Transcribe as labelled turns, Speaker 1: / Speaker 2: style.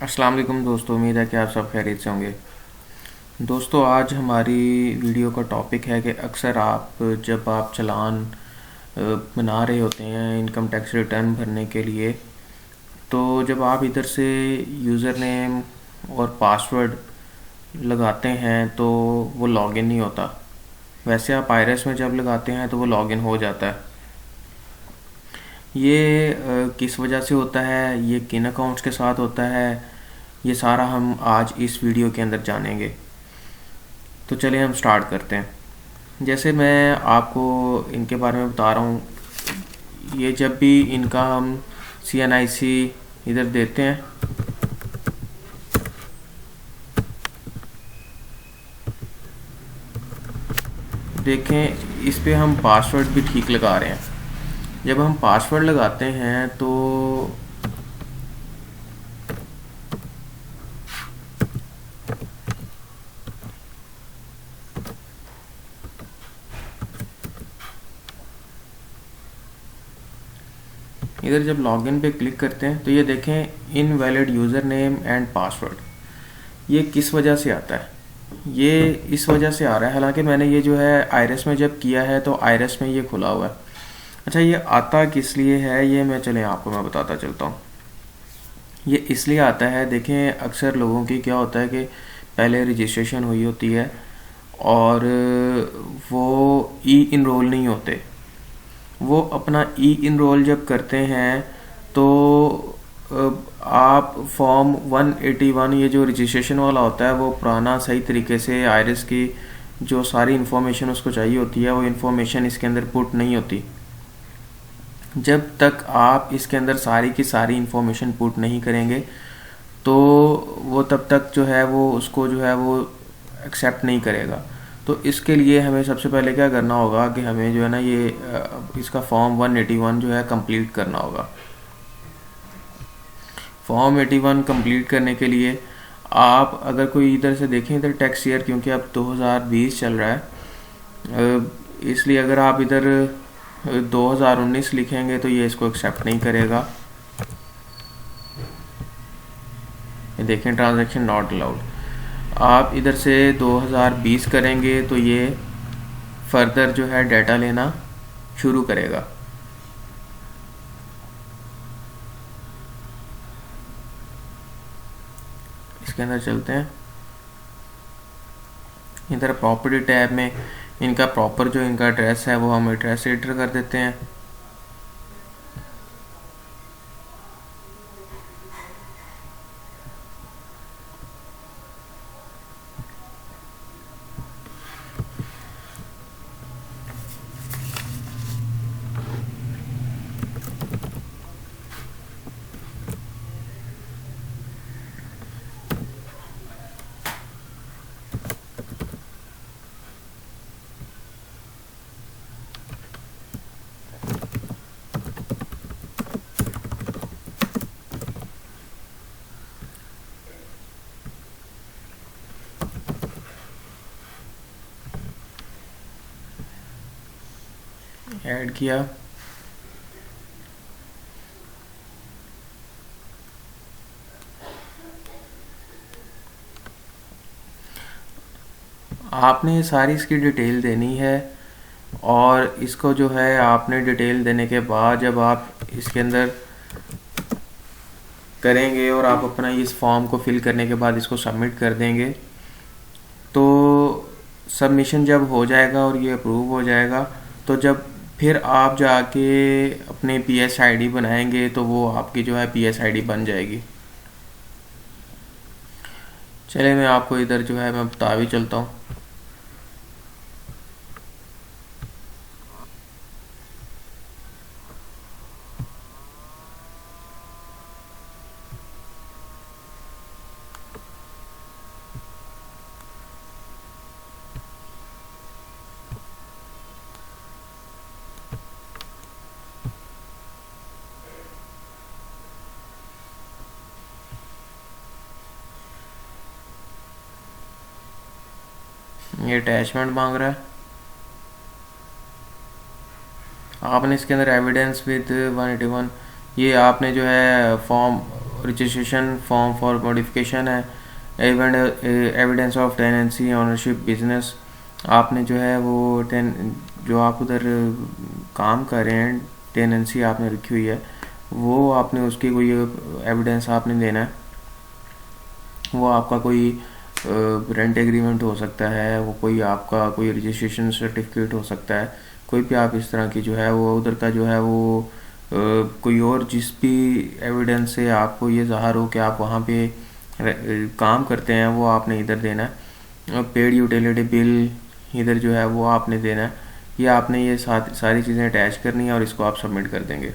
Speaker 1: अस्सलाम वालेकुम दोस्तों, उम्मीद है कि आप सब खैरियत से होंगे। दोस्तों, आज हमारी वीडियो का टॉपिक है कि अक्सर जब आप चालान बना रहे होते हैं इनकम टैक्स रिटर्न भरने के लिए, तो जब आप इधर से यूज़र नेम और पासवर्ड लगाते हैं तो वो लॉगिन नहीं होता। वैसे आप आईआरएस में जब लगाते हैं तो वो लॉगिन हो जाता है। ये किस वजह से होता है, ये किन अकाउंट्स के साथ होता है, ये सारा हम आज इस वीडियो के अंदर जानेंगे। तो चलिए हम स्टार्ट करते हैं। जैसे मैं आपको इनके बारे में बता रहा हूँ, ये जब भी इनका हम CNIC इधर देते हैं, देखें इस पे हम पासवर्ड भी ठीक लगा रहे हैं। जब हम पासवर्ड लगाते हैं तो इधर जब लॉगिन पे क्लिक करते हैं तो ये देखें invalid user name and password. ये किस वजह से आता है? ये इस वजह से आ रहा है, हालांकि मैंने ये जो है आईआरएस में जब किया है तो आईआरएस में ये खुला हुआ है। अच्छा, ये आता किस लिए है ये चलें आपको मैं बताता चलता हूँ। ये इसलिए आता है, देखें अक्सर लोगों की क्या होता है कि पहले रजिस्ट्रेशन हुई होती है और वो ई इनरोल नहीं होते। वो अपना ई इनरोल जब करते हैं तो आप फॉर्म 181, ये जो रजिस्ट्रेशन वाला होता है, वो पुराना सही तरीके से आईआरएस की जो सारी इन्फॉर्मेशन उसको चाहिए होती है वो इन्फॉर्मेशन इसके अंदर पुट नहीं होती। जब तक आप इसके अंदर सारी की सारी इन्फॉर्मेशन पुट नहीं करेंगे तो वो तब तक जो है वो उसको जो है वो एक्सेप्ट नहीं करेगा। तो इसके लिए हमें सबसे पहले क्या करना होगा कि हमें जो है ना ये इसका फॉर्म 181 जो है कंप्लीट करना होगा। फॉर्म 81 कंप्लीट करने के लिए आप अगर कोई इधर से देखें, इधर टैक्स ईयर क्योंकि अब 2020 चल रहा है, इसलिए अगर आप इधर 2019 लिखेंगे तो ये इसको एक्सेप्ट नहीं करेगा। ये देखें ट्रांजैक्शन नॉट अलाउड। आप इधर से 2020 करेंगे तो ये फर्दर जो है डाटा लेना शुरू करेगा। इसके अंदर चलते हैं। इधर प्रॉपर्टी टैब में इनका प्रॉपर जो इनका एड्रेस है वो हम एड्रेस एंटर कर देते हैं। ऐड किया। आपने सारी इसकी डिटेल देनी है और इसको जो है आपने डिटेल देने के बाद जब आप इसके अंदर करेंगे और आप अपना इस फॉर्म को फिल करने के बाद इसको सबमिट कर देंगे तो सबमिशन जब हो जाएगा और ये अप्रूव हो जाएगा तो जब फिर आप जाके अपने PSID बनाएंगे तो वो आपकी जो है PSID बन जाएगी। चलिए मैं आपको इधर जो है मैं बता भी चलता हूँ। ये अटैचमेंट मांग रहा है। आपने इसके अंदर एविडेंस विद 181, ये आपने जो है form registration form for modification है, evidence of tenancy ownership business, आपने जो है वो जो आप उधर काम कर रहे हैं टेनेंसी आपने रखी हुई है, वो आपने उसकी कोई एविडेंस आपने देना है। वो आपका कोई रेंट एग्रीमेंट हो सकता है, वो कोई आपका कोई रजिस्ट्रेशन सर्टिफिकेट हो सकता है, कोई भी आप इस तरह की जो है वो उधर का जो है वो कोई और जिस भी एविडेंस से आपको ये ज़ाहिर हो कि आप वहाँ पे काम करते हैं, वो आपने इधर देना है। पेड यूटिलिटी बिल इधर जो है वो आपने देना है। ये आपने ये सारी चीज़ें अटैच करनी है और इसको आप सबमिट कर देंगे।